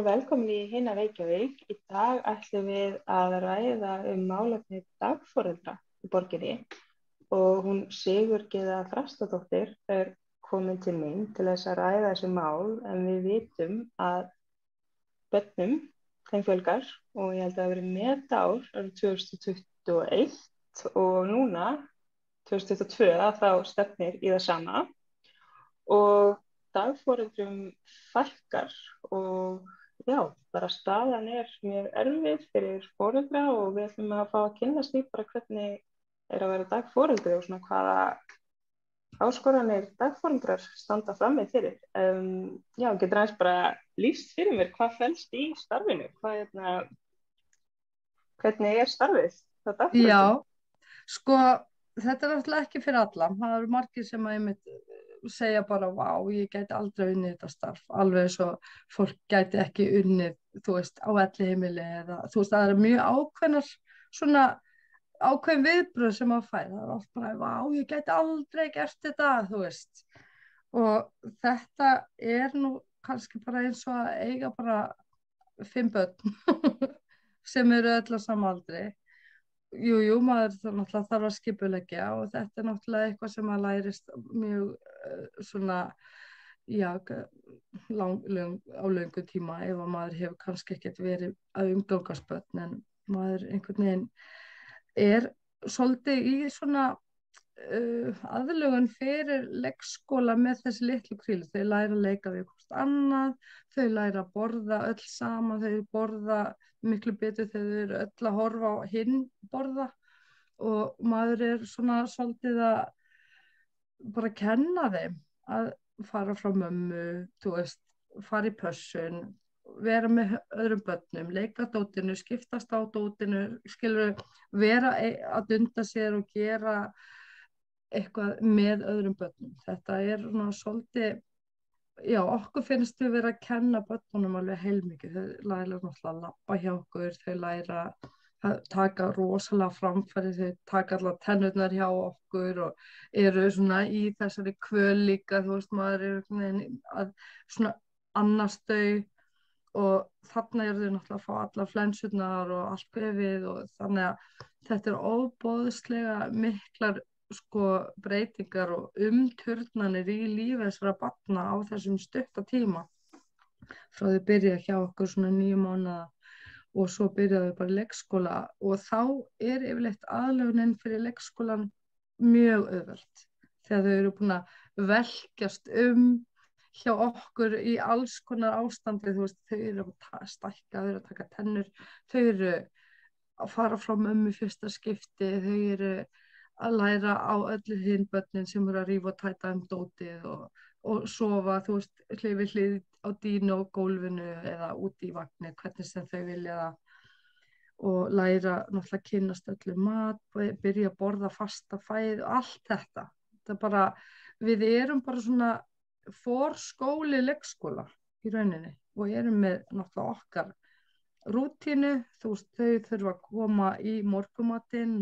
Velkomin í Hina Reykjavík. Í dag ætlum við að ræða málefni dagforeldra í borginni og hún Sigurgeira Þrastardóttir er komin til mín til þess að ræða þessi mál en við vitum að börnum þeim fjölgar og ég held að það hafi verið metár árið 2021 og núna 2022 að þá stefnir í það sama og dagforeldrum fækkar og já, bara staðan er mjög erfið fyrir foreldra og við ætlum að fá að kynnast því bara hvernig er að vera dagforeldri og svona hvaða áskoranir dagforeldrar standa frammi fyrir. Já, getur aðeins bara lýst fyrir mér hvað felst í starfinu, hvernig er starfið það dagforeldri? Já, sko, þetta er náttúrulega ekki fyrir alla. Það eru margir sem að einmitt segja bara, vá, ég gæti aldrei unnið þetta starf, alveg svo fólk gæti ekki unnið, þú veist, á elliheimili eða, þú veist, það eru mjög ákveðnar, svona ákveðin viðbrögð sem að færa. Það er oft bara, vá, ég gæti aldrei gert þetta, þú veist. Og þetta er nú kannski bara eins og að eiga bara 5 börn sem eru öll á sama aldri. Jú, maður náttúrulega þarf að skipuleggja og þetta er náttúrulega eitthvað sem að lærist mjög svona, já, á löngu tíma ef að maður hefur kannski ekkert verið að umgangast börn en maður einhvern veginn er svolítið í svona aðlögun fyrir leikskóla með þessi litlu krílu. Þau læra að leika við hvort annað, þau læra að borða öll saman, þau borða miklu betur þegar þau eru öll að horfa á hinn borða og maður er svona svolítið að bara kenna þeim að fara frá mömmu, þú veist, fara í pössun, vera með öðrum börnum, leika dótinu, skiptast á dótinu, skilur, vera að dunda sér og gera eitthvað með öðrum börnum. Þetta er svona svolítið, já, okkur finnst við vera að kenna börnunum alveg heilmikið. Þau læra náttúrulega að labba hjá okkur, þau læra að taka rosalega framfæri, þau taka allar tennurnar hjá okkur og eru svona í þessari kvöl líka, þú veist, maður er að svona annast þau og þarna eru þau náttúrulega að fá allar flensurnar og allt kvefið og þannig að þetta er óboðslega miklar breytingar og umturnanir í lífi þessara barna á þessum stutta tíma frá þau byrja hjá okkur svona 9 mánaða og svo byrjaðu bara í leikskóla og þá er yfirleitt aðlögunin fyrir leikskólan mjög auðvelt þegar þau eru búin að velkjast hjá okkur í alls konar ástandi, þú veist, þau eru að stækka, þau eru að taka tennur, þau eru að fara frá mömmu fyrsta skipti, þau eru að læra á öllu hinn börnin sem eru að rífa og tæta dótið og sofa, þú veist, hlið við hlið á dínu og gólfinu eða úti í vagni, hvernig sem þau vilja það og læra náttúrulega að kynnast öllu mat, byrja að borða fasta fæð og allt þetta. Þetta bara, við erum bara svona forskóli leikskóla í rauninni og erum með náttúrulega okkar rútínu, þú veist, þau þurfa að koma í morgumatinn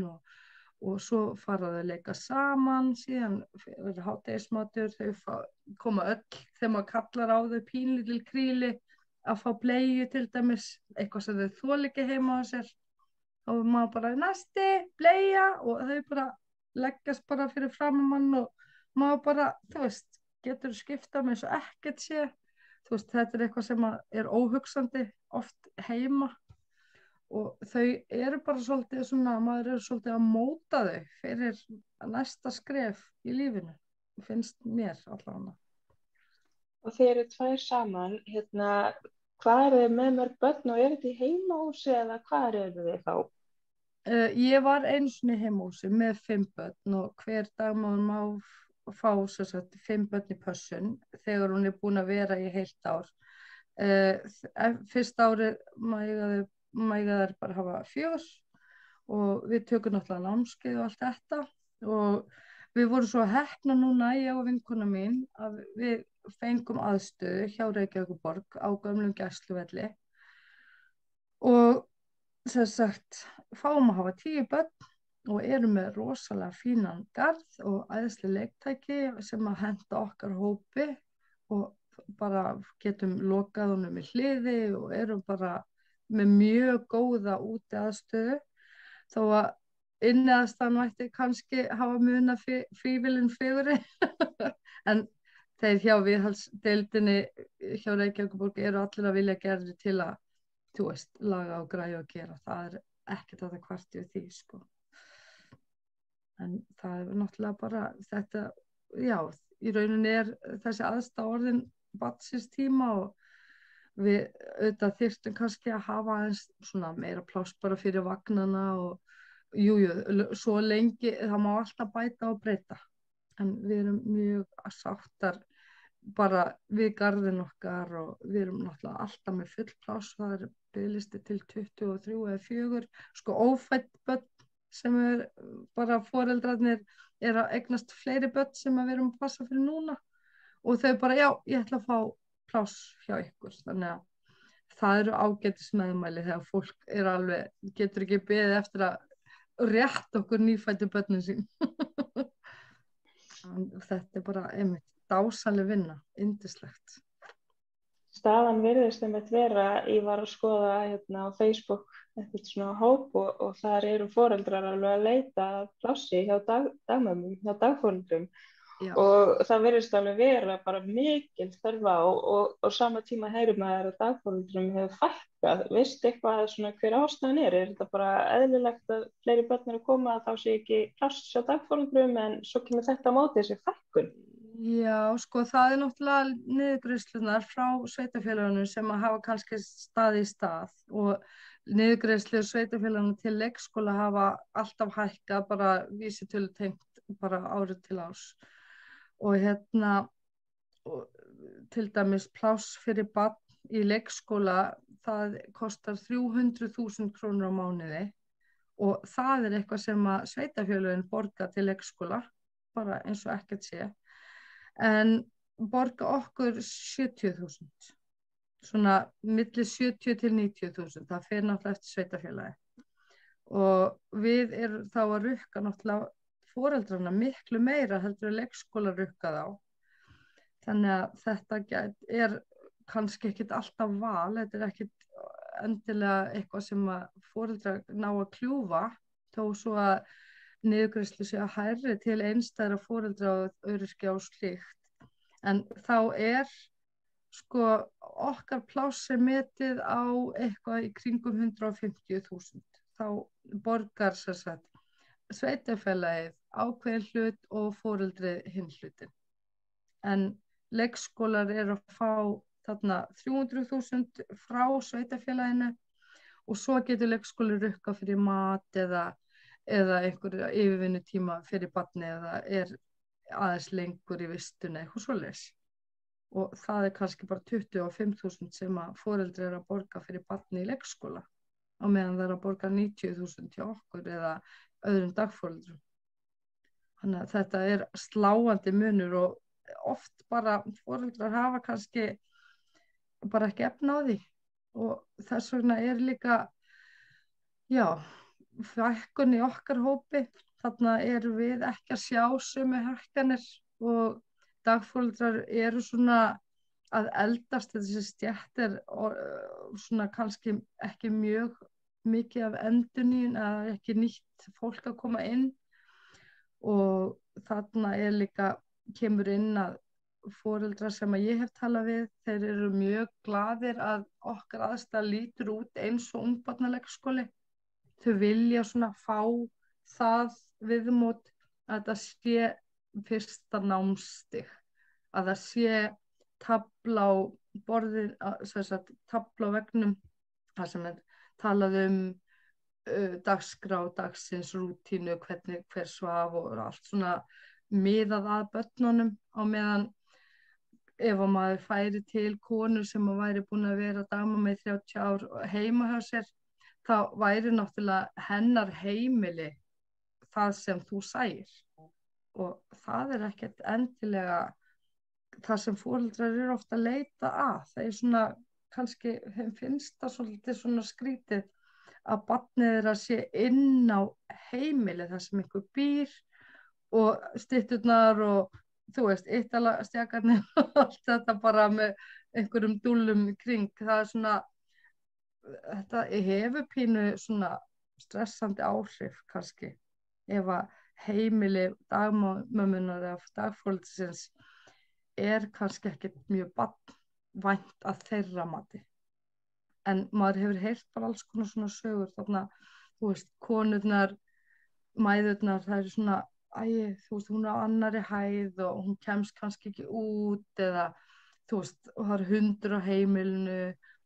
og svo fara þau að leika saman, síðan verður hádegismatur, þau koma öll þegar maður kallar á þau pínlítil kríli að fá bleiu til dæmis, eitthvað sem þau þola ekki heima á sér og maður bara næsti, bleia og þau bara leggjast bara fyrir framan og maður bara, þú veist, getur skipta með eins og ekkert sé, þú veist, þetta er eitthvað sem er óhugsandi oft heima og þau eru bara svolítið svona, maður eru svolítið að móta þau fyrir næsta skref í lífinu, finnst mér allavega. Og þið eru 2 saman, hvað eru þið með mörg börn og eru þið í heimahúsi eða hvað eru þið þá? Ég var einu sinni í heimahúsi með 5 börn og hver dag má fá sem sagt 5 börn í pössun þegar hún er búin að vera í heilt ár. Fyrsta árið mæga þær bara hafa 4 og við tökum náttúrulega námskeið og allt þetta og við vorum svo heppna núna, ég og vinkona mín, að við fengum aðstöðu hjá Reykjavíkurborg á gömlum gæsluvelli og sem sagt fáum að hafa 10 börn og erum með rosalega fínan garð og æðisleg leiktæki sem að henta okkar hópi og bara getum lokað honum í hliði og erum bara með mjög góða úti aðstöðu, þó að inni aðstæðan mætti kannski hafa muna fífilinn fegurri en þeir hjá viðhaldsdeildinni hjá Reykjavíkurborg eru allir að vilja gerðir til að, þú veist, laga og græja og gera, það er ekkert að það kvarti við því, sko. En það er náttúrulega bara þetta, já, í rauninni er þessi aðstæða orðin barnsins tíma og við auðvitað þyrftum kannski að hafa aðeins svona meira pláss bara fyrir vagnana og svo lengi, það má alltaf bæta og breyta, en við erum mjög sáttar bara við garðin okkar og við erum náttúrulega alltaf með full pláss, það er biðlisti til 23 eða 4, sko ófædd börn sem bara foreldrarnir að eignast fleiri börn sem við erum að passa fyrir núna og þau bara, já, ég ætla að fá pláss hjá ykkur, þannig að það eru ágætis meðmæli þegar fólk alveg, getur ekki beðið eftir að rétta okkur nýfæddu börnin sín. Þetta er bara einmitt dásamleg vinna, yndislegt. Staðan virðist einmitt vera, ég var að skoða hérna á Facebook eitthvað svona hóp og þar eru foreldrar alveg að leita að plássi hjá dagmömmum, hjá dagforeldrum. Já. Og það virðist alveg vera bara mikil þörf á og sama tíma heyrir maður að dagforeldrum hefur fækkað. Veistu eitthvað svona hver ástæðan er? Er þetta bara eðlilegt að fleiri börn eru að koma að þá sé ekki pláss hjá dagforeldrum en svo kemur þetta á móti þessi fækkun? Já, sko það er náttúrulega niðurgreiðslunar frá sveitarfélögunum sem að hafa kannski staði í stað og niðurgreiðslur sveitarfélögunum til leikskóla hafa alltaf hækkað bara vísitölu tengt bara árið til árs. Og og til dæmis pláss fyrir barn í leikskóla, það kostar 300.000 krónur á mánuði og það er eitthvað sem að sveitarfélögin borga til leikskóla, bara eins og ekkert sé, en borga okkur 70.000, svona milli 70 til 90.000, það fer náttúrulega eftir sveitarfélagi og við erum þá að rukka náttúrulega foreldrarna miklu meira heldur að leikskóla rukkað á. Þannig að þetta er kannski ekkit alltaf val, þetta er ekkit endilega eitthvað sem að foreldrar ná að kljúfa, þó svo að niðurgreiðslu sé að hærri til einstæðra foreldra og öryrkja og slíkt. En þá sko okkar pláss metið á eitthvað í kringum 150.000. Þá borgar sem sagt sveitarfélagið ákveðin hlut og foreldrið hinn hlutin. En leikskólar eru að fá þarna 300.000 frá sveitarfélaginu og svo getur leikskóli rukkað fyrir mat eða einhverja yfirvinnutíma fyrir barni eða aðeins lengur í vistun eitthvað svoleiðis. Og það kannski bara 25.000 sem að foreldri að borga fyrir barni í leikskóla á meðan það að borga 90.000 hjá okkur eða öðrum dagforeldrum. Þannig að þetta sláandi munur og oft bara foreldrar hafa kannski bara ekki efni á því og þess vegna líka, já, fækkun í okkar hópi, þarna við ekki að sjá sömu hækkanir og dagforeldrar svona að eldast, þessi stétt svona kannski ekki mjög mikið af endurnýjun eða ekki nýtt fólk að koma inn og þarna líka kemur inn að foreldrar sem að ég hef talað við, þeir eru mjög glaðir að okkar aðstæða lítur út eins og ungbarnaleikskóli. Þau vilja svona fá það viðmót að það sé fyrsta námstig, að það sé tafla á borðið, tafla á veggnum, það sem talað dagskrá, dagsins rútínu, hvernig hver svaf og allt svona miðað að börnunum á meðan ef að maður færi til konu sem væri búin að vera dagmamma í 30 ár heima hjá sér, þá væri náttúrulega hennar heimili það sem þú sæir og það ekkert endilega það sem foreldrar eru ofta að leita að. Það svona kannski, þeim finnst það svolítið svona skrítið að barnið þeirra sé inn á heimili þar sem einhver býr og stytturnar og þú veist, Ítala-stjakarnir og allt þetta bara með einhverjum dúllum í kring, það svona, þetta hefur pínu svona stressandi áhrif kannski, ef að heimili dagmömmunar eða dagforeldrisins kannski ekkert mjög barnvænt að þeirra mati. En maður hefur heyrt bara alls konar svona sögur þarna, þú veist, konurnar, mæðurnar, það eru svona, þú veist, hún er á annarri hæð og hún kemst kannski ekki út eða, þú veist, og það eru hundur á heimilinu,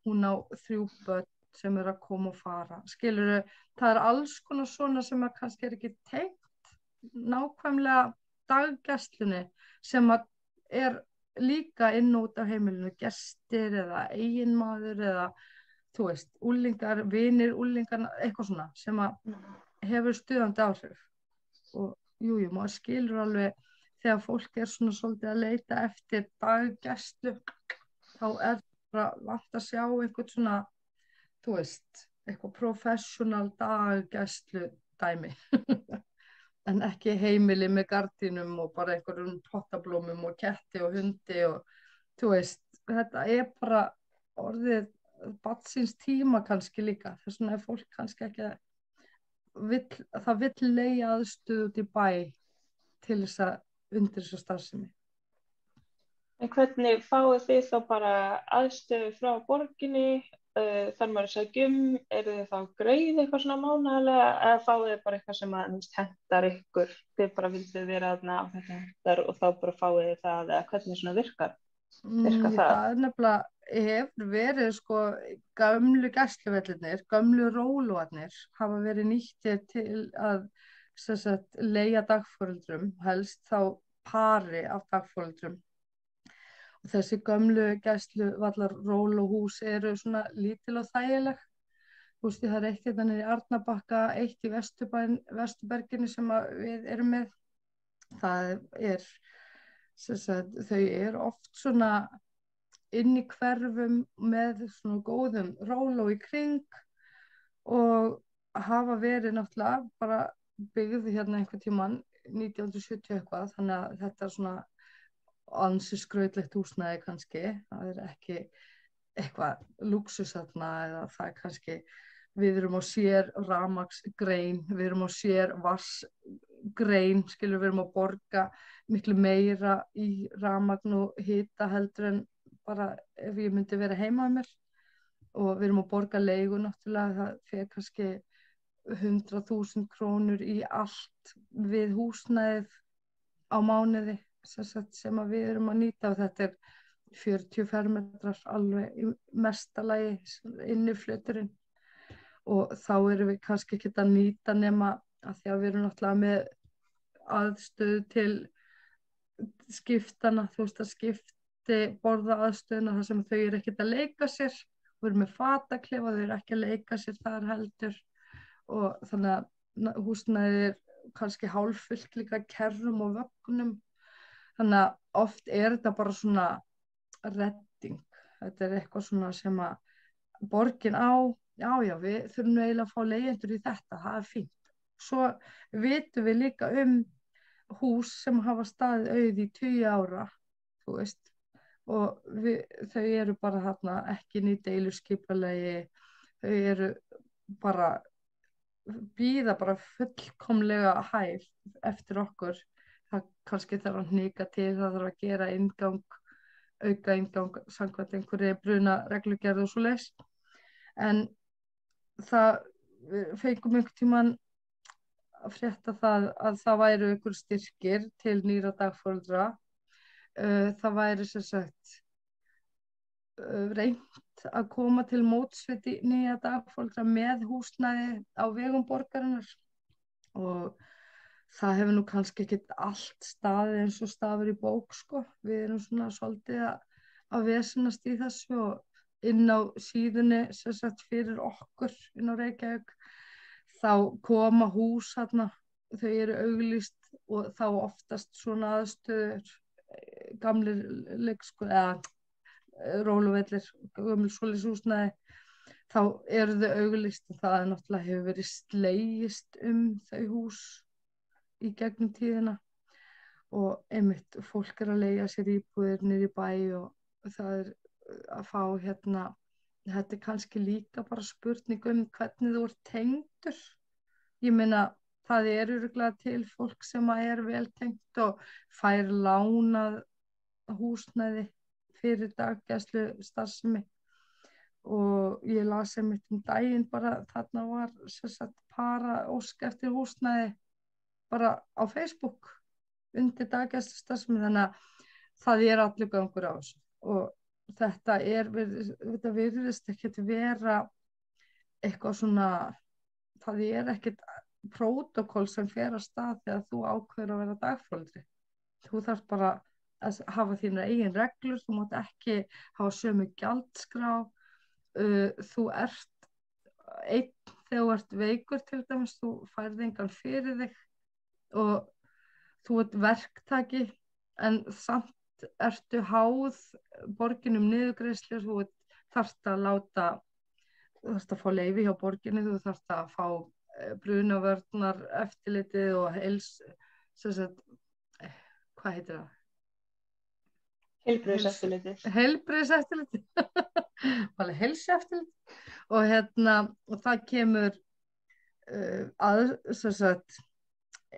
hún á 3 börn sem eru að koma og fara. Skilurðu, það er alls konar svona sem að kannski ekki tengt nákvæmlega daggæslunni sem að líka inn og út af heimilinu, gestir eða eiginmaður eða, þú veist, úlingar, vinir, úlingar, eitthvað svona sem að hefur stuðandi áhrif. Og jú, maður skilur alveg þegar fólk svona svolítið að leita eftir daggæslu, þá bara vant að sjá einhvern svona, þú veist, eitthvað professional daggæslu dæmi. En ekki heimili með gardínum og bara einhverjum pottablómum og ketti og hundi og, þú veist, þetta bara orðið barn síns tíma kannski líka. Þess vegna fólk kannski ekki það vill leigja aðstöðu út í bæ til þess að undir þessa starfsemi. En hvernig fáið þið þá bara aðstöðu frá borginni, þar maður sækjum, eru þið þá greið eitthvað svona mánaðarlega eða fáið þið bara eitthvað sem að hentar ykkur, þið bara vildið vera þarna á þetta hentar og þá bara fáið þið það, eða hvernig svona virkar það? Það nefnilega hefur verið, sko, gömlu gæsluvellirnir, gömlu rólóarnir hafa verið nýttir til að leigja dagforeldrum, helst þá pari af dagforeldrum. Og þessi gömlu gæsluvallar rólóhús eru svona lítil og þægileg. Þú veist, það er eitt hérna niður í Arnarbakka, eitt í Vesturberginu sem við erum með. Það þau oft svona inn í hverfum með svona góðum róló í kring og hafa verið náttúrulega bara byggð hérna einhvern tímann 1970 eitthvað, þannig að þetta svona ansi skrautlegt húsnæði kannski, það er ekki eitthvað lúxus þarna eða það kannski, við erum á sér rafmagnsgrein, við erum á sér vassgrein, skilur, við erum að borga miklu meira í rafmagn og hita heldur en bara ef ég myndi vera heima með mér og við erum að borga leigu náttúrulega, það fer kannski 100.000 krónur í allt við húsnæðið á mánuði sem að við erum að nýta og þetta 40 fermetrar alveg í mesta lagi innifluturinn og þá erum við kannski ekki að nýta nema að því að við erum náttúrulega með aðstöðu til skiptana, þú veist, að skipti borða aðstöðuna þar sem þau eru ekkert að leika sér, við erum með fataklefa, þau eru ekki að leika sér þar heldur og þannig að húsnæðið kannski hálffullt líka kerrum og vögnum. Þannig að oft þetta bara svona redding. Þetta eitthvað svona sem að borgin á, já, við þurfum eiginlega að fá leigjendur í þetta, það fínt. Svo vitum við líka hús sem hafa staðið auð í 20 ára, þú veist, og þau eru bara þarna ekki inn í deiluskipulagi, þau eru bara, bíða bara fullkomlega hæf eftir okkur. Það kannski þarf að hnika til, það þarf að gera auka inngang samkvæmt einhverju brunareglugerð og svoleiðis. En við fengum einhvern tímann að frétta það að það væru einhver styrkir til nýra dagforeldra. Það væri sem sagt reynt að koma til móts við nýja dagforeldra með húsnæði á vegum borgarinnar og það hefur nú kannski ekkert allt staðið eins og stafur í bók, sko. Við erum svona svolítið að vesenast í þessu og inn á síðunni, sem sagt fyrir okkur inn á Reykjavík, þá koma hús þarna, þau eru auglýst og þá oftast svona aðstöður, gamlir róluvellir, gömul svoleiðishúsnæði, þá eru þau auglýst og það náttúrulega hefur verið slegist þau hús í gegnum tíðina og einmitt fólk að leigja sér íbúðir niður í bæ og það að fá þetta kannski líka bara spurning hvernig þú ert tengdur. Ég meina, það örugglega til fólk sem að vel tengt og fær lánað húsnæði fyrir daggæslu starfsemi og ég las einmitt daginn bara þarna var sem sagt para ósk eftir húsnæði bara á Facebook undir daggæslu starfsemi þannig að það allur gangur á þessu og þetta virðist ekkert vera eitthvað svona það ekkert prótókoll sem fer af stað þegar þú ákveður að vera dagforeldri. Þú þarf bara að hafa þínar eigin reglur, þú mátt ekki hafa sömu gjaldskrá, þú ert einn þegar þú ert veikur til dæmis, þú færð engan fyrir þig og þú ert verktaki en samt ertu háð borginum niðurgreiðslur, þú þarft að fá leyfi hjá borginni, þú þarft að fá brunavörnar eftirlitið og hvað heitir það? Heilbrigðiseftirlitið alveg heilsueftirlit og það kemur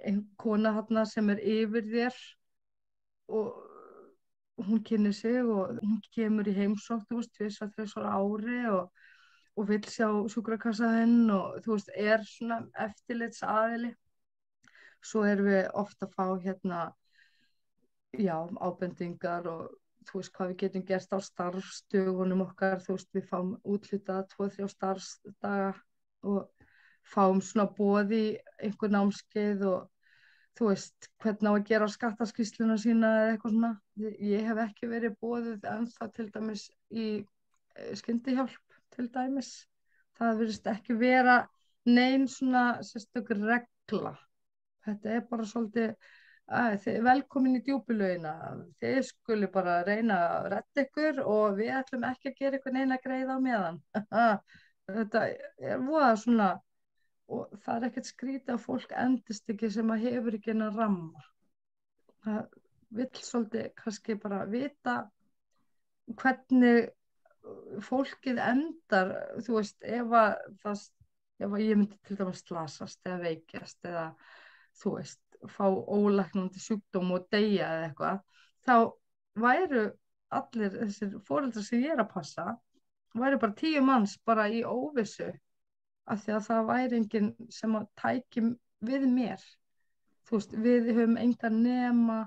ein kona sem yfir þér og hún kynnir sig og hún kemur í heimsókn 2-3 ári og vill sjá sjúkrakassa þinn og svona eftirlitsaðili. Svo erum við oft að fá ábendingar og hvað við getum gert á starfsdögunum okkar, við fáum úthlutað 2-3 starfsdaga og fáum svona boð í einhver námskeið og hvernig á að gera skattaskýrsluna sína eða eitthvað svona. Ég hef ekki verið boðið ennþá til dæmis í skyndihjálp til dæmis. Það virðist ekki vera nein svona sérstök regla. Þetta bara svolítið velkomin í Djúpilaugina, þið skuli bara reyna að redda ykkur og við ætlum ekki að gera ykkur neina greið á meðan. Þetta voða svona og það ekkert skrítið að fólk endist ekki sem að hefur ekki hennar ramma. Það vill svolítið kannski bara vita hvernig fólkið endar, ef ég myndi til dæmis slasast eða veikjast eða fá ólæknandi sjúkdóm og deyja eða eitthvað, þá væru allir þessir foreldrar sem ég að passa, væru bara 10 manns bara í óvissu af því að það væri enginn sem að tæki við mér. Við höfum engan nema,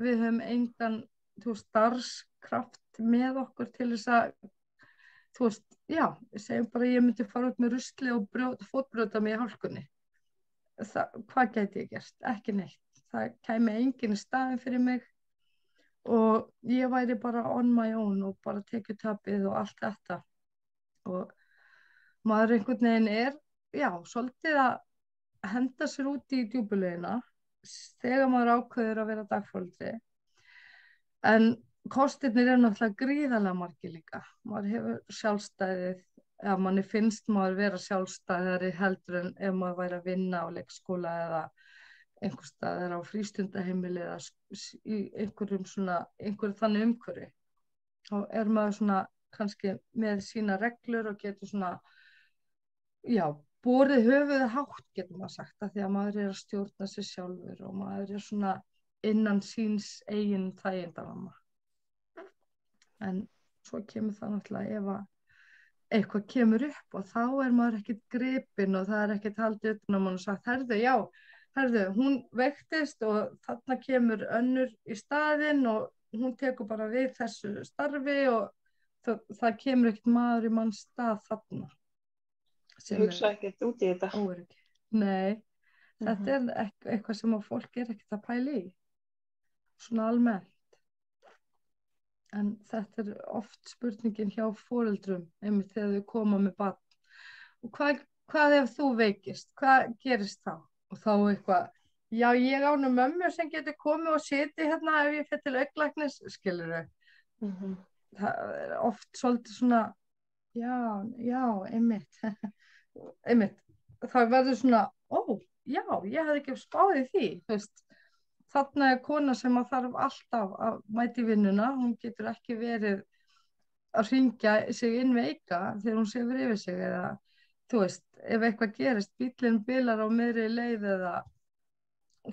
við höfum engan starfskraft með okkur til þess að, segjum bara ég myndi fara út með rusli og fótbrjóta mig í hálkunni. Hvað gæti ég gert? Ekki neitt. Það kæmi enginn í staðinn fyrir mig og ég væri bara on my own og bara tekið tapið og allt þetta og maður einhvern veginn svolítið að henda sér út í Djúpilaugina þegar maður ákveður að vera dagforeldri en kostirnir náttúrulega gríðarlega margir líka. Maður hefur sjálfstæðið ef manni finnst maður vera sjálfstæðari heldur en ef maður væri að vinna á leikskóla eða einhvers staðar á frístundaheimili eða í einhverju þannig umhverfi. Þá maður svona kannski með sína reglur og getur svona, borið höfuðið hátt getur maður sagt, af því að maður að stjórna sig sjálfur og maður svona innan síns eigin þægindaramma. En svo kemur það náttúrulega ef að eitthvað kemur upp og þá maður ekkert gripinn og það ekkert haldið utan á mann og sagt, herðu, hún veiktist og þarna kemur önnur í staðinn og hún tekur bara við þessu starfi og það kemur ekkert maður í manns stað þarna. Ég hugsa ekkert út í þetta. Óöryggi. Nei, þetta eitthvað sem að fólk ekkert að pæla í. Svona almennt. En þetta oft spurningin hjá foreldrum einmitt þegar þau koma með barn. Og hvað ef þú veikist? Hvað gerist þá? Og þá eitthvað, ég á nú mömmu sem getur komið og sitið hérna ef ég fer til augnlæknis, skilurðu. Það oft svolítið svona, einmitt. Einmitt. Það verður svona, ég hafði ekki spáð í því, þarna er kona sem að þarf alltaf að mæta í vinnuna, hún getur ekki verið að hringja sig inn við Eika þegar hún sefur yfir sig eða þú veist, ef eitthvað gerist, bíllinn bilar á miðri leið eða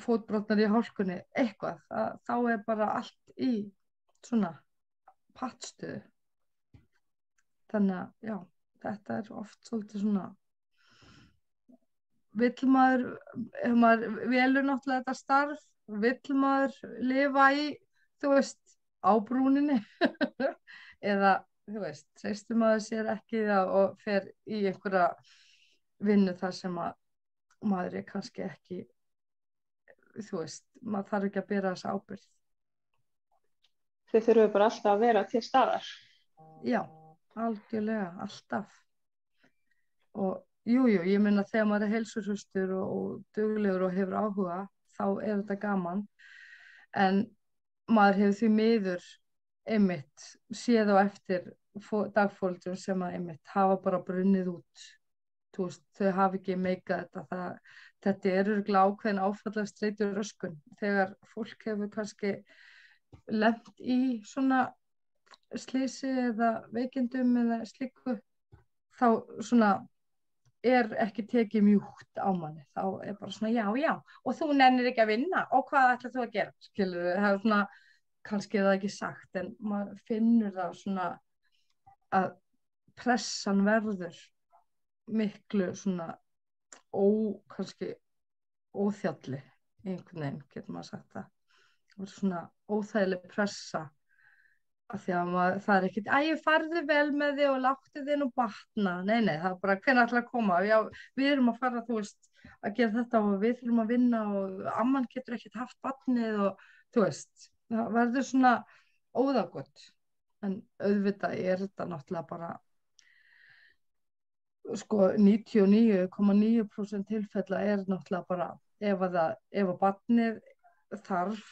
fótbrotnar í hálkunni, eitthvað, þá er bara allt í svona pattstöðu. Þannig að, já, þetta er oft svolítið svona, vill maður, ef maður velur náttúrulega þetta starf, vill maður lifa í, þú veist, á brúninni eða, þú veist, treystir maður sér ekki það og fer í einhverja vinnu þar sem að maður er kannski ekki, þú veist, maður þarf ekki að bera þessa ábyrgð. Þið þurfum bara alltaf að vera til staðar. Já, algjörlega, alltaf. Og jú, ég meina þegar maður er heilsuhraustur og duglegur og hefur áhuga, þá er þetta gaman. En maður hefur því miður einmitt séð á eftir dagforeldrum sem að einmitt hafa bara brunnið út. Þú veist, þau hafa ekki meikað þetta. Þetta er örugglega ákveðin áfallastreitur röskun. Þegar fólk hefur kannski lent í svona slysi eða veikindum eða slíku, þá svona er ekki tekið mjúkt á manni. Þá er bara svona já, og þú nennir ekki að vinna og hvað ætlar þú að gera? Skilur, það er svona, kannski er það ekki sagt, en maður finnur það svona að pressan verður miklu svona kannski óþjalli einhvern veginn, getur maður sagt það. Það er svona óþægileg pressa af því að það er ekkert, farðu vel með þig og láttu þig nú batna. Nei, það er bara, hvenær ætlar að koma? Já, við erum að fara, þú veist, að gera þetta og við þurfum að vinna og amman getur ekkert haft batnið og þú veist, það verður svona óðagott. En auðvitað er þetta náttúrulega bara, sko, 99,9% tilfella er náttúrulega bara, ef að barnið þarf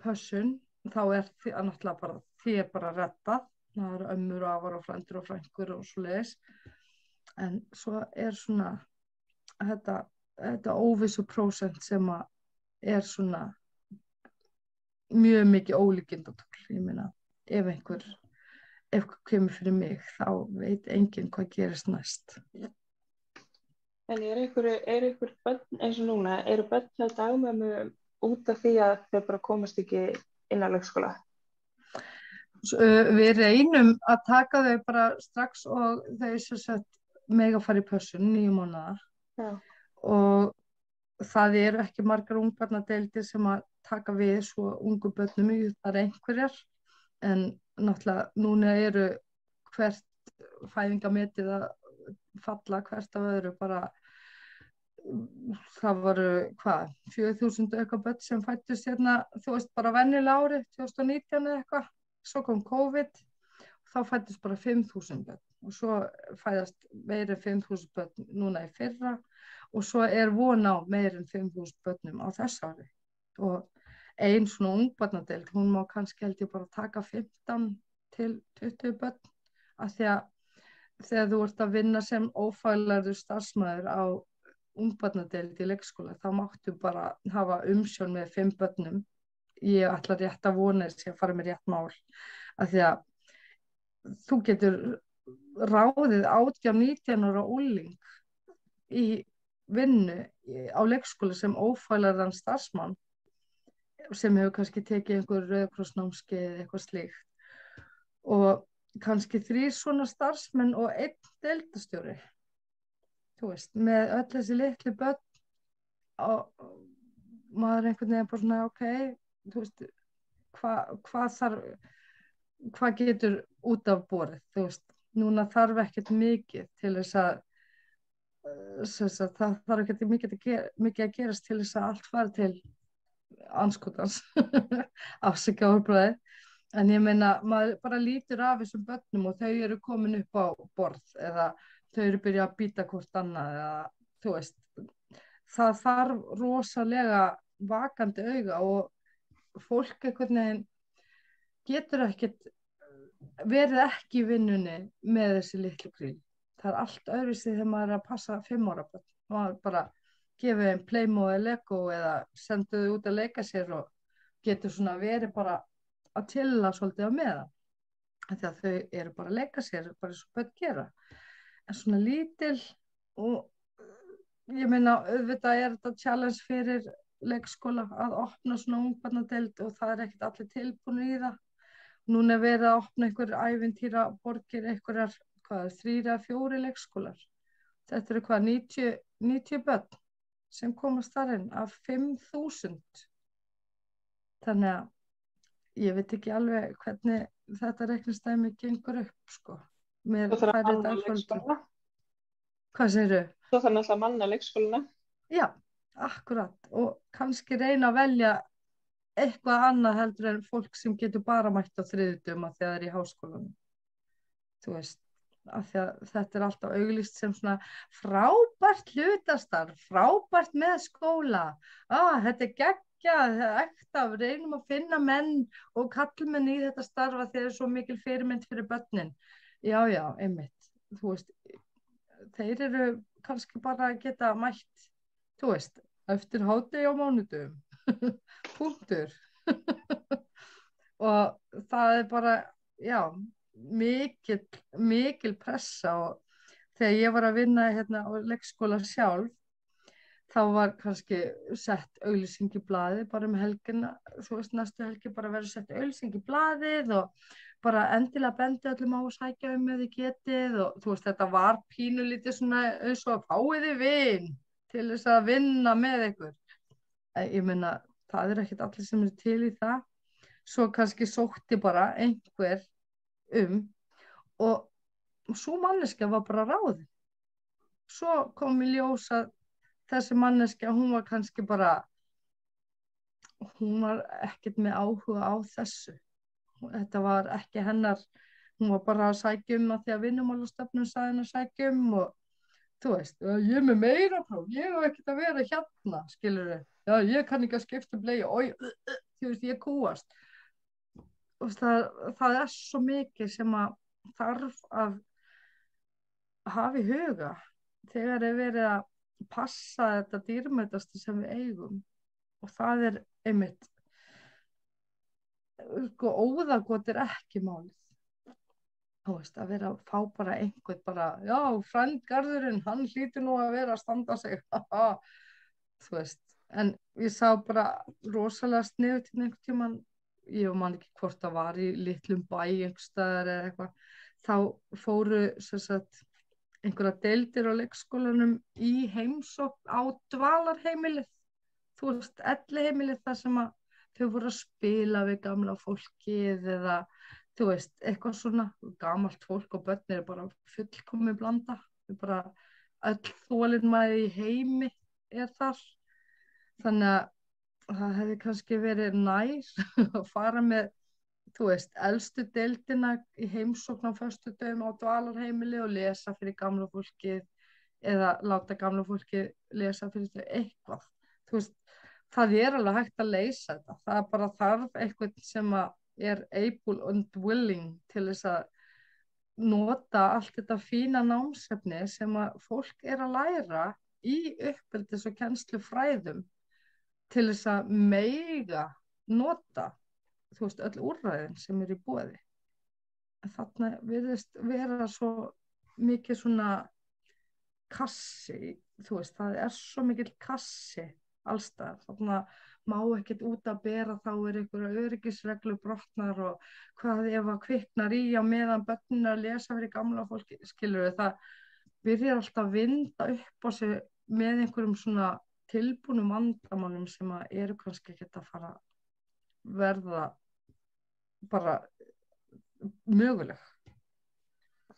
pössun, þá er það náttúrulega bara, því er bara reddað. Það eru ömmur og afar og frændur og frænkur og svoleiðis. En svo er svona þetta óvissu prósent sem að er svona mjög mikið ólíkindatól. Ég meina, ef einhver kemur fyrir mig, þá veit enginn hvað gerist næst. En er einhver börn eins og núna, eru börn hjá dagmömmu út af því að þau bara komast ekki inn á leikskóla? Við reynum að taka þau bara strax og þau sem sagt mega fara í pössun 9 mánaða. Já. Og það eru ekki margar ungbarnadeildir sem að taka við svo ungu börnum, það er einhverjar, en náttúrulega núna eru hvert fæðingametið að falla hvert af öðru, bara það voru 4.000 eitthvað börn sem fæddust hérna, þú veist, bara venjulega árið 2019 eða eitthvað, svo kom COVID, þá fæddust bara 5.000 börn og svo fæðast meira en 5.000 börn núna í fyrra og svo er von á meira en 5.000 börnum á þessu ári. Og ein svona ungbarnadeild, hún má kannski held ég bara taka 15 til 20 börn, af því að þegar þú ert að vinna sem ófaglærður starfsmaður á ungbarnadeild í leikskóla, þá máttu bara hafa umsjón með 5 börnum. Ég ætla rétt að vona þess að fara með rétt mál, af því að þú getur ráðið 18-19 ára ungling í vinnu á leikskóla sem ófaglærðan starfsmann sem hefur kannski tekið einhver rauðakrossnámskeið eða eitthvað slíkt, og kannski 3 svona starfsmenn og 1 deildastjóri, þú veist, með öll þessi litlu börn, og maður einhvern veginn bara svona, ok, þú veist, hvað getur út af borið, þú veist, núna þarf ekkert mikið til þess að það þarf ekkert mikið að gerast til þess að allt fari til andskotans afsaka orðbragðið, en ég meina, maður bara lítur af þessum börnum og þau eru komin upp á borð eða þau eru byrjað að bíta hvort annað eða, þú veist, það þarf rosalega vakandi auga og fólk einhvern veginn getur ekkert verið ekki í vinnunni með þessi litlu kríl. Það er allt öðruvísi þegar maður er að passa 5 ára börn. Maður bara gefið þeim Playmo eða Lego eða sendu þau út að leika sér og getur svona verið bara að chilla svolítið á meðan. Af því að þau eru bara að leika sér, bara eins og börn gera. En svona lítil og ég meina, auðvitað er þetta challenge fyrir leikskóla að opna svona ungbarnadeild og það er ekkert allir tilbúinir í það. Núna er verið að opna einhver ævintýra borgir, einhverjar, 3 eða 4 leikskólar. Þetta eru 90 börn sem komast þar inn af 5.000. Þannig að ég veit ekki alveg hvernig þetta reiknistæmi gengur upp, sko. Með Svo þarf að færri manna dagforeldra. leikskólana. Hvað segirðu? Svo þarf náttúrulega að manna leikskólana. Já, akkurat. Og kannski reyna að velja eitthvað annað heldur en fólk sem getur bara mætt á þriðjudögum af því að það er í háskólanum. Þú veist, af því að þetta er alltaf auglýst sem svona frábært hlutastarf, frábært með skóla. Þetta er geggjað, það er ekta, við reynum að finna menn og kallmenn í þetta starfa þegar það er svo mikil fyrirmynd fyrir börnin. Já, einmitt. Þú veist, þeir eru kannski bara að geta mætt, þú veist, eftir hádegi á mánudum. Punktur. Og það er bara, já, mikil pressa og þegar ég var að vinna hérna á leikskóla sjálf þá var kannski sett auglýsing í blaðið bara helgina, þú veist, næstu helgi bara verður sett auglýsing í blaðið og bara endilega bendi öllum á að sækja ef þið getið og þú veist, þetta var pínulítið svona eins og fáið þið vin til þess að vinna með ykkur. Ég meina, það er ekkert allir sem eru til í það. Svo kannski sótti bara einhver og svo manneskja var bara ráðin. Svo kom í ljós að þessi manneskja, hún var kannski bara, hún var ekkert með áhuga á þessu. Þetta var ekki hennar, hún var bara að sækja að því að Vinnumálastofnun sagði henni að sækja og þú veist, ég er með meira próf, ég hef ekkert að vera hérna, skilurðu. Já, ég kann ekki að skipta bleið, þú veist, ég kúast. Og það er svo mikið sem að þarf að hafa í huga þegar er verið að passa þetta dýrmætasta sem við eigum og það er einmitt sko óðagot er ekki málið. Þú veist, að vera að fá bara einhvern bara, já, frændgarðurinn, hann hlýtur nú að vera að standa sig, þú veist, en ég sá bara rosalega sniðugt til einhvern tímann, ég man ekki hvort það var í litlum bæ einhvers staðar eða eitthvað, þá fóru sem sagt einhverja deildir á leikskólanum í heimsókn á dvalarheimilið, þú veist, elliheimilið þar sem að þau voru að spila við gamla fólkið eða þú veist, eitthvað svona, gamalt fólk og börn eru bara fullkomið blanda, þau bara öll þolinmæði í heimi er þar, þannig að það hefði kannski verið nær að fara með, þú veist, elstu deildina í heimsókn á föstudögum á dvalarheimili og lesa fyrir gamla fólkið eða láta gamla fólkið lesa fyrir þau eitthvað, þú veist, það er alveg hægt að leysa þetta, það bara þarf eitthvað sem að er able and willing til þess að nota allt þetta fína námsefni sem að fólk er að læra í uppeldis- og kennslufræðum til þess að mega nota, þú veist, öll úrræðin sem eru í boði. Þarna virðist vera svo mikið svona kassi, þú veist, það er svo mikill kassi allstaðar, þarna má ekkert út að bera, þá er einhverja öryggisreglu brotnar og hvað ef að kviknar í á meðan börnin að lesa fyrir gamla fólki, skilur við, það byrjar alltaf að vinda upp á sig með einhverjum svona tilbúnum vandamálum sem að eru kannski ekki að fara verða bara möguleg.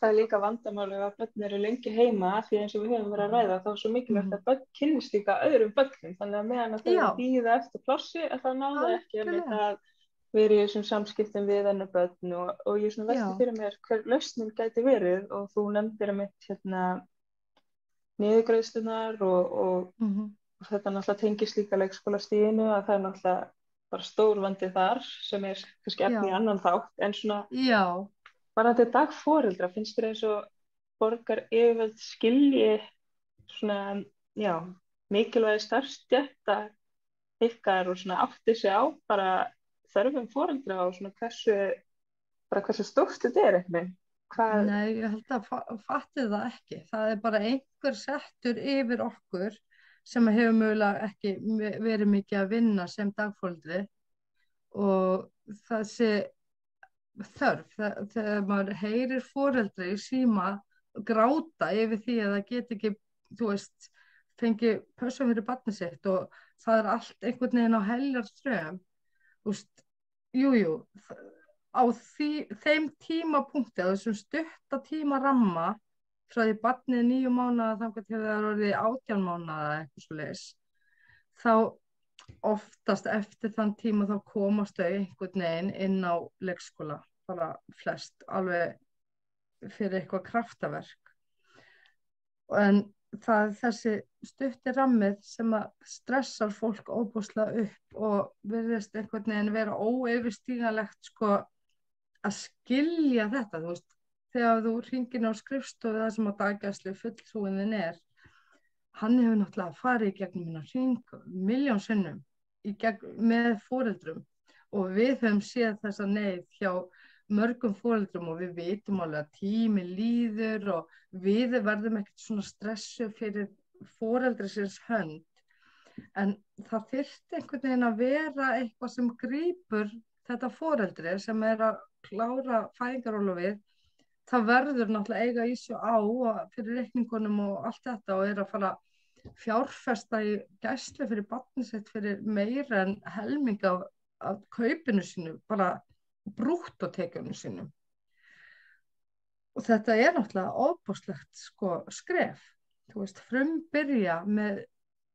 Það er líka vandamálið að börn eru lengi heima því eins og við höfum verið að ræða þá er svo mikilvægt að börn kynnist líka öðrum börnum þannig að meðan að þau bíða eftir plássi að það náða ekki að vera í þessum samskiptum við önnur börn og ég svona velti fyrir mér hver lausnin gæti verið og þú nefndir niðurgreiðslurnar og þetta náttúrulega tengist líka leikskólastiginu að það er náttúrulega bara stór vandi þar sem er kannski efni í annan þátt en svona bara þetta dagforeldra, finnst þér eins og borgaryfirvöld skilji svona, mikilvægi starfsstétta ykkar og svona átti sig á bara þörfum foreldra og svona hversu stórt þetta er eitthvað. Hvað, Nei, ég held að fatti það ekki. Það er bara einhver settur yfir okkur sem hefur mögulega ekki verið mikið að vinna sem dagforeldri og þessi þörf, þegar maður heyrir foreldri í síma gráta yfir því að það get ekki, þú veist, fengi pössun fyrir barnið sitt og það er allt einhvern veginn á heljarström, þú veist, jú, á þeim tímapunkti, á þessum stutta tímaramma frá því barnið er 9 mánaða þangað til það er orðið 18 mánaða eða eitthvað svoleiðis, þá oftast eftir þann tíma þá komast þau einhvern veginn inn á leikskóla, bara flest, alveg fyrir eitthvað kraftaverk. En það er þessi stutti rammið sem að stressar fólk óbúslega upp og virðist einhvern veginn vera óyfirstíganlegt sko að skilja þetta, þú veist, þegar þú hringir á skrifstofu það sem að daggæslu fulltrúinn er, hann hefur náttúrulega farið í gegnum minna hring 1.000.000 sinnum með foreldrum og við höfum séð þessa neyð hjá mörgum foreldrum og við vitum alveg að tími líður og við verðum ekkert svona stressu fyrir foreldrisins hönd en það þyrfti einhvern veginn að vera eitthvað sem grípur þetta foreldri sem er að klára fæðingarorlofið, það verður náttúrulega eiga í sig á fyrir reikningunum og allt þetta og er að fara fjárfesta í gæslu fyrir barnið sitt fyrir meira en helming af kaupinu sínu, bara brúttótekjunum sínum. Og þetta er náttúrulega ofboðslegt sko skref, þú veist, frumbyrja með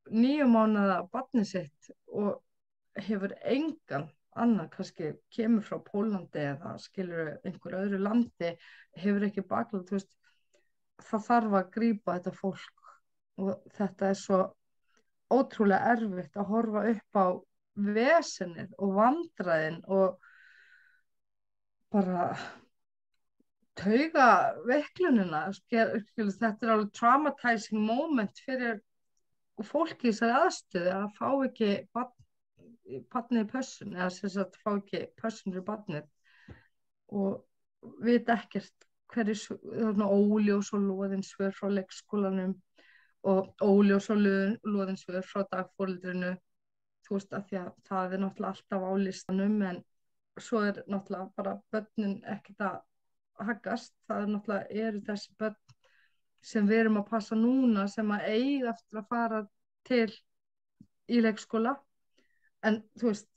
9 mánaða barnið sitt og hefur engan annar, kannski kemur frá Pólandi eða skilur einhver öðru landi, hefur ekki bakland, þú veist, það þarf að grípa þetta fólk og þetta er svo ótrúlega erfitt að horfa upp á vesenið og vandræðin og bara tauga veiklunina, þetta er alveg traumatizing moment fyrir fólki í þessari aðstöðu að fá ekki barnið í pössun eða sem sagt fá ekki pössun fyrir barnið og vita ekkert hverju óljós og loðin svör frá leikskólanum og óljós og loðin svör frá dagforeldrinu, þú veist, að því að það er náttúrulega alltaf á listanum en svo er náttúrulega bara börnin ekkert að haggast, það er náttúrulega eru þessi börn sem við erum að passa núna sem að eiga eftir að fara til í leikskóla en þú veist,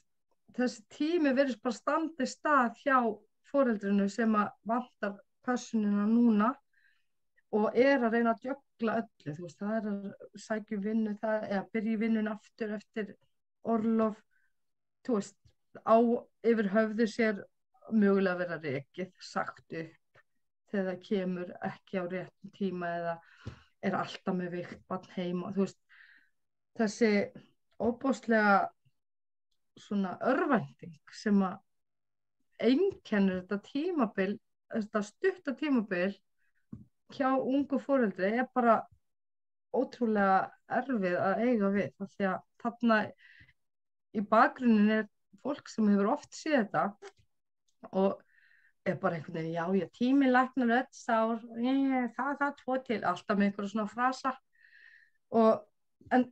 þessi tími virðist bara standa í stað hjá foreldrinu sem að vantar pössunina núna og er að reyna að djögla öllu, þú veist, það er að sækja vinnu, það er að byrja í vinnun aftur eftir orlof, þú veist, á yfir höfðu sér mögulega vera rekið, sagt upp þegar það kemur ekki á réttum tíma eða er alltaf með veikt barn heima, þú veist, þessi óbúslega svona örvænting sem að einkennir þetta tímabil, þetta stutta tímabil hjá ungu foreldri er bara ótrúlega erfið að eiga við því að þarna í bakgrunnin er fólk sem hefur oft séð þetta og er bara einhvern veginn, já, tími læknar öll sár, það tvo til, alltaf með einhverja svona frasa en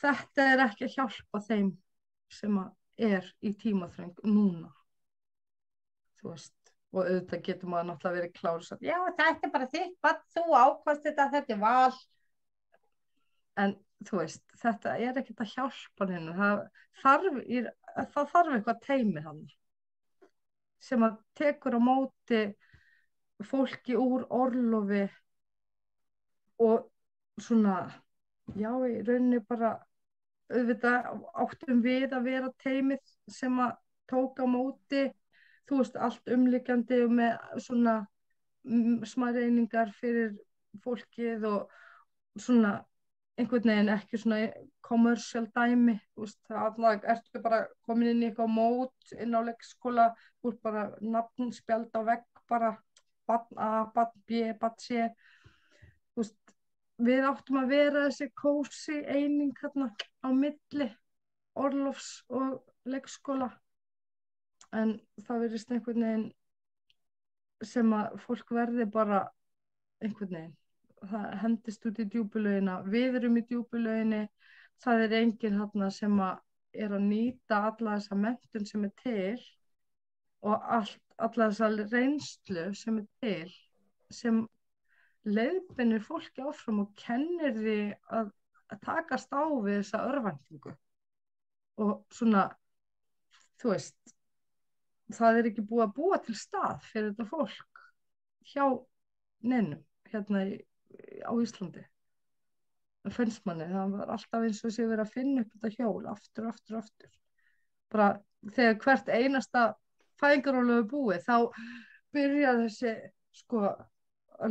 þetta er ekki að hjálpa þeim sem er í tímaþröng núna, þú veist. Og auðvitað getur maður náttúrulega verið klár og sagt, já, þetta er bara þitt barn, þú ákvaðst þetta er val. En þú veist, þetta er ekkert að hjálpa henni. Það þarf eitthvað teymi hann sem að tekur á móti fólki úr orlofi og svona, já, í rauninni bara auðvitað áttum við að vera teymið sem að tók á móti þú veist, allt umliggjandi og með svona smærri einingar fyrir fólkið og svona einhvern veginn ekki svona commercial dæmi, þú veist, það ertu bara komin inn í eitthvað mót inn á leikskóla, þú veist bara nafnspjald á vegg, bara barn A, barn B, barn C, þú veist, við áttum að vera þessi kósi eining hérna á milli orlofs og leikskóla, en það virðist einhvern veginn sem að fólk verði bara einhvern veginn, það hendist út í djúpulaugina, við erum í djúpulauginni, það er enginn hérna sem að er að nýta alla þessa menntun sem er til og alla þessa reynslu sem er til, sem leiðbeinir fólki áfram og kennir því að takast á við þessa örvæntingu og svona, þú veist, það er ekki búið að búa til stað fyrir þetta fólk hjá neinum hérna á Íslandi. Það finnst manni, það var alltaf eins og sé verið að finna upp þetta hjól aftur. Bara þegar hvert einasta fæðingarorlof er búið, þá byrja þessi sko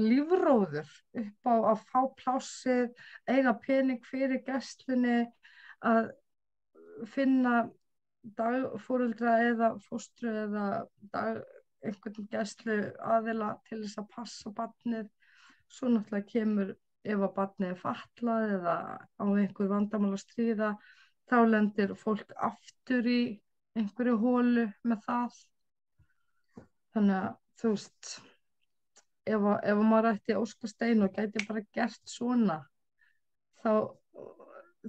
lífróður upp á að fá plássið, eiga pening fyrir gæslunni, að finna dagforeldra eða fóstru eða einhvern gæslu aðila til þess að passa barnið. Svo náttúrulega kemur ef að barnið er fatlað eða á einhver vandamál að stríða, þá lendir fólk aftur í einhverju holu með það. Þannig að þú veist, ef maður ætti óskastein og gæti bara gert svona, þá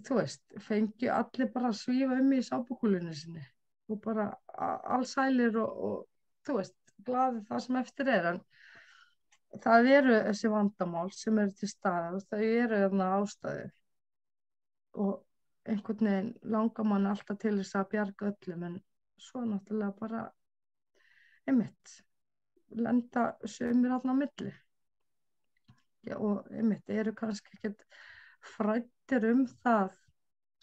þú veist, fengi allir bara að svífa í sápukúlunni sinni og bara allsælir og þú veist, glaðir það sem eftir er. En það eru þessi vandamál sem eru til staðar og þau eru þarna ástæðu og einhvern veginn langar mann alltaf til þess að bjarga öllum, en svo náttúrulega bara einmitt lenda sumir þarna á milli. Já, og einmitt eru kannski ekkert fræddir það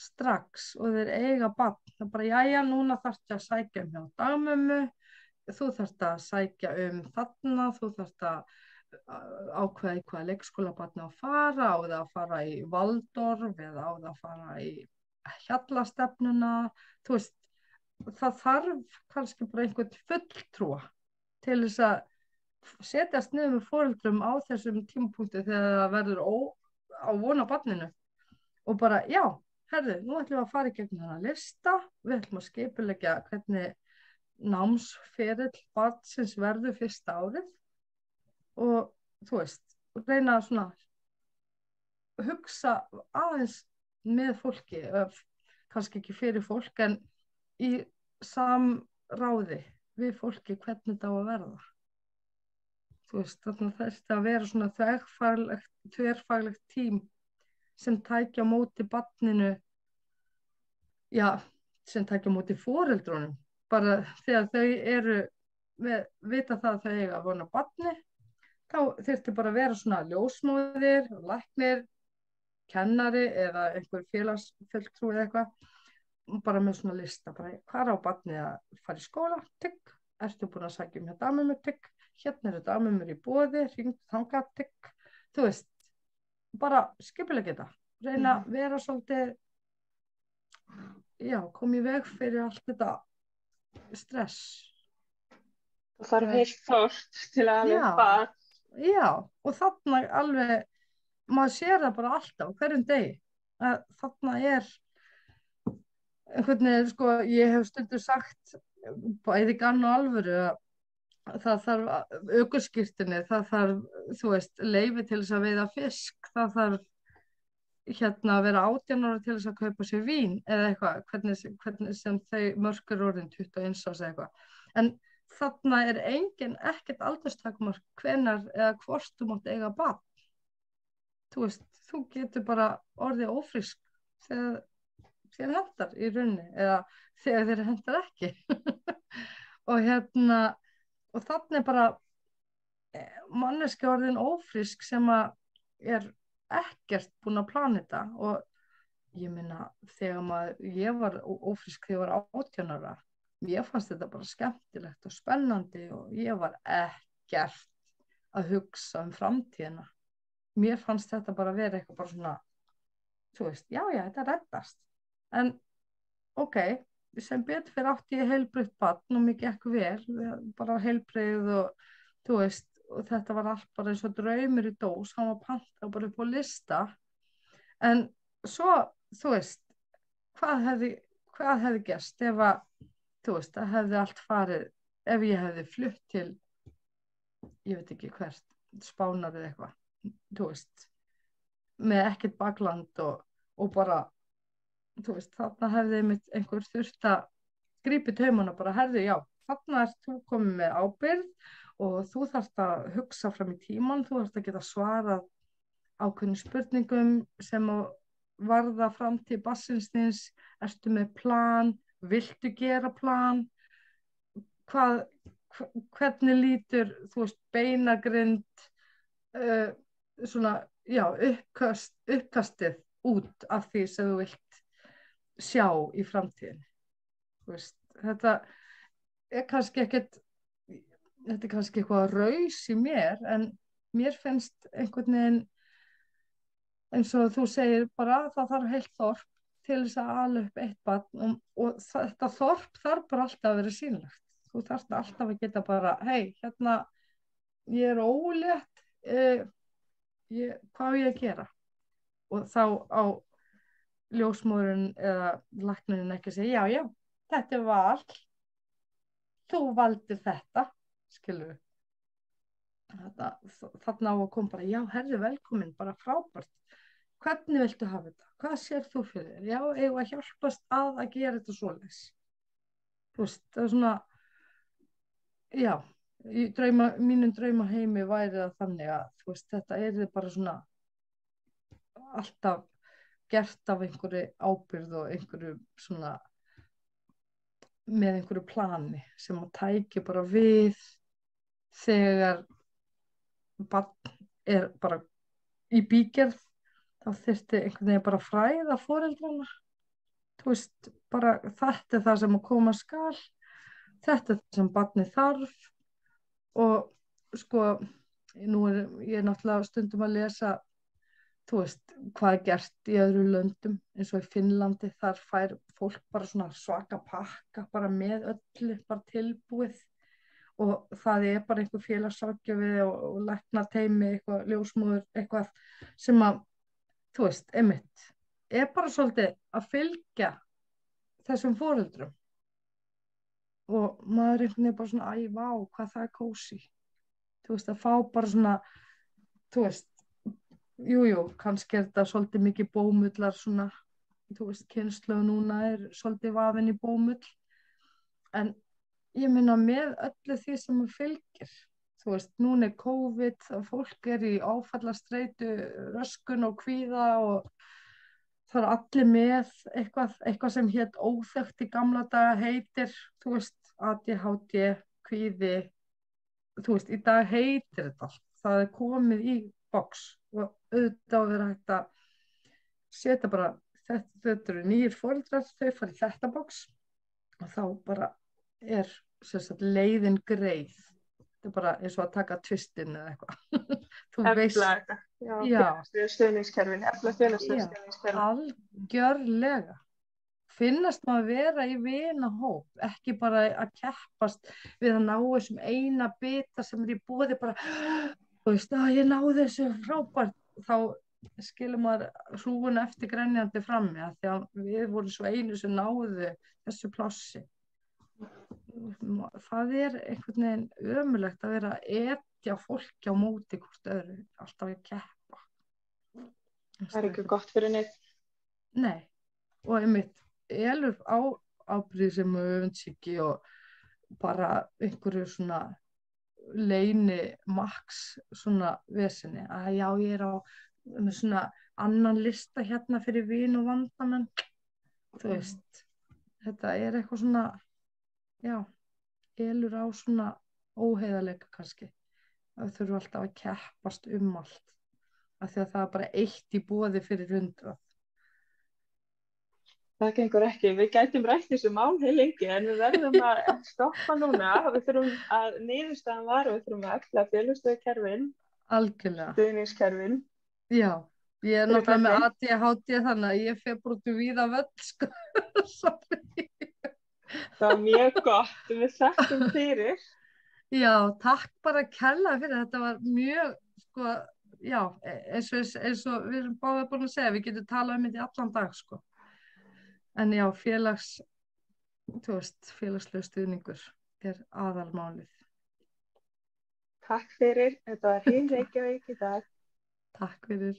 strax og þeir eiga barn. Það er bara, jæja, núna þarftu að sækja hjá dagmömmu, þú þarft að sækja þarna, þú þarft að ákveða í hvaða leikskóla barnið á að fara, á það að fara í Waldorf eða á það að fara í Hjallastefnuna, þú veist, það þarf kannski bara einhvern fulltrúa til þess að setjast niður með foreldrum á þessum tímapunkti þegar það verður á von á barninu og bara, já, herðu, nú ætlum við að fara í gegnum þennan lista, við ætlum að skipuleggja hvernig námsferill barnsins verður fyrsta árið og þú veist, reyna að svona hugsa aðeins með fólki, kannski ekki fyrir fólk, en í samráði við fólki hvernig þetta á að verða. Þú veist, þannig að þetta að vera svona þverfaglegt tím sem tækja á móti barninu, já, sem tækja á móti foreldrunum, bara þegar þau eru vita það að þau eiga að vona barni, þá þyrfti bara að vera svona ljósmóðir, læknir, kennari eða einhver félagsfulltrúi eða eitthvað, bara með svona lista, bara hvar á barnið að fara í skóla, tikk, ertu búin að sækja hjá dagmömmu, tikk, hérna eru dagmömmur í boði, hringdu þangað, tikk, þú veist, bara skipuleggja þetta, reyna að vera svolítið, já, koma í veg fyrir allt þetta stress. Það þarf heilt þorst til að alveg fara. Já, og þarna alveg, maður sér það bara alltaf, hverjum degi, að þarna einhvern veginn, sko, ég hef stundum sagt, bæði grann og alvöru, að það þarf ökuskírteini, það þarf, þú veist, leyfi til þess að veiða fisk, það þarf að vera 18 ára til þess að kaupa sér vín eða eitthvað, hvernig sem þau mörkur orðin 21 árs eða eitthvað. En þarna er ekkert aldurstakmark hvenær eða hvort þú mátt eiga barn. Þú veist, þú getur bara orðið ófrísk þegar þér hentar í rauninni eða þegar þér hentar ekki. Og þannig bara manneskja orðin ófrísk sem að er ekkert búin að plana þetta, og ég meina ég var ófrísk þegar ég var 18 ára, ég fannst þetta bara skemmtilegt og spennandi og ég var ekkert að hugsa framtíðina. Mér fannst þetta bara vera eitthvað bara svona, þú veist, já, þetta reddast. En ok, sem betur fyrir átti ég heilbrigt barn og mér gekk vel, bara heilbrigð og þú veist, og þetta var allt bara eins og draumur í dós, hann var pantað bara upp á lista, en svo, þú veist, hvað hefði gerst ef að, þú veist, það hefði allt farið, ef ég hefði flutt til, ég veit ekki hvert, Spánar eða eitthvað, þú veist, með ekkert bakland og bara, þú veist, þarna hefði einhver þurft að grípa í taumana bara, herðu, já, þarna ert þú komið með ábyrgð og þú þarft að hugsa fram í tímann, þú þarft að geta svarað ákveðnum spurningum sem að varða framtíð barnsins þíns, ertu með plan, viltu gera plan, hvernig lítur, þú veist, beinagrind, svona, já, uppkastið út af því sem þú vilt sjá í framtíðin. Þú veist, þetta er kannski eitthvað raus í mér, en mér finnst einhvern veginn eins og þú segir bara, það þarf heilt þorp til þess að ala upp eitt barn og þetta þorp þarf bara alltaf að vera sýnilegt. Þú þarft alltaf að geta bara, hei, hérna, ég er ólétt, hvað á ég að gera? Og þá á ljósmóðurinn eða læknirinn ekki að segja, já, þetta er val, þú valdir þetta, skilur við. Þarna á að koma bara, já, herri, velkomin, bara frábært. Hvernig viltu hafa þetta? Hvað sér þú fyrir þér? Já, eigum að hjálpast að gera þetta svoleiðis. Þú veist, það er svona, já, mínum draumaheimi væri það þannig að, þú veist, þetta er bara svona alltaf gert af einhverju ábyrgð og einhverju svona, með einhverju plani sem að tæki bara við þegar barn er bara í bígerð, þá þyrfti einhvern veginn bara að fræða foreldrana, þú veist, bara þetta er það sem að koma skal, þetta er það sem barnið þarf og sko, nú er ég náttúrulega stundum að lesa, þú veist, hvað er gert í öðru löndum, eins og í Finnlandi, þar fær fólk bara svona svaka pakka, bara með öllu, bara tilbúið og það er bara einhver félagsráðgjafi og læknateymi, eitthvað ljósmóður, eitthvað sem að, þú veist, einmitt, er bara svolítið að fylgja þessum foreldrum og maður einhvern veginn bara svona, æ, vá, hvað það er kósí, þú veist, að fá bara svona, þú veist, jú, kannski er þetta svolítið mikið bómullar svona, þú veist, kynslóð núna er svolítið vafinn í bómull, en ég meina með öllu því sem fylgir, þú veist, núna er COVID og fólk er í áfallastreitu, röskun og kvíða og það er allir með eitthvað sem hét óþekkt í gamla daga heitir, þú veist, ADHD, kvíði, þú veist, í dag heitir þetta allt, það er komið í box og auðvitað að vera hægt að setja bara, þetta eru nýjir foreldrar, þau fara í þetta box og þá bara er leiðin greið, þetta er bara eins og að taka tvistinn eða eitthvað, þú veist, stuðningskerfin, algjörlega, finnast maður vera í vinahóp, ekki bara að keppast við að ná þessum eina bita sem er í boði bara, þú veist, ég náði þessu frábært, þá skilur maður hrúguna eftir grenjandi frammi af því að við vorum svo einu sem náðu þessu plássi. Það er einhvern veginn ömurlegt að vera að etja fólki á móti hvort öðru, alltaf að keppa. Það er ekki gott fyrir neitt. Nei, og einmitt elur á ábyrgðisemi og öfundsýki og bara einhverju svona leini maks svona vesinni, að já, ég er með svona annan lista hérna fyrir vin og vandamenn, þú veist, þetta er eitthvað svona, já, elur á svona óheiðarleika kannski, að þurfa alltaf að keppast allt, af því að það er bara eitt í boði fyrir 100. Það gengur ekki, við gætum rætt þessu mál heil lengi en við verðum að stoppa núna, við þurfum að niðurstaðan var og við þurfum að efla félagsleikakerfin, algjörlega, stuðningskerfin. Já, ég er náttúrulega með ADHD þannig að ég fer bara út víða völl, sko. Það var mjög gott, við þakkum fyrir. Já, takk bara kærlega fyrir þetta var mjög, sko, já, eins og við erum báðir búin að segja, við getum talað um þetta í allan dag, sko. En já, félagslegur stuðningur er aðalmálið. Takk fyrir, þetta var Hin Reykjavík í dag. Takk fyrir.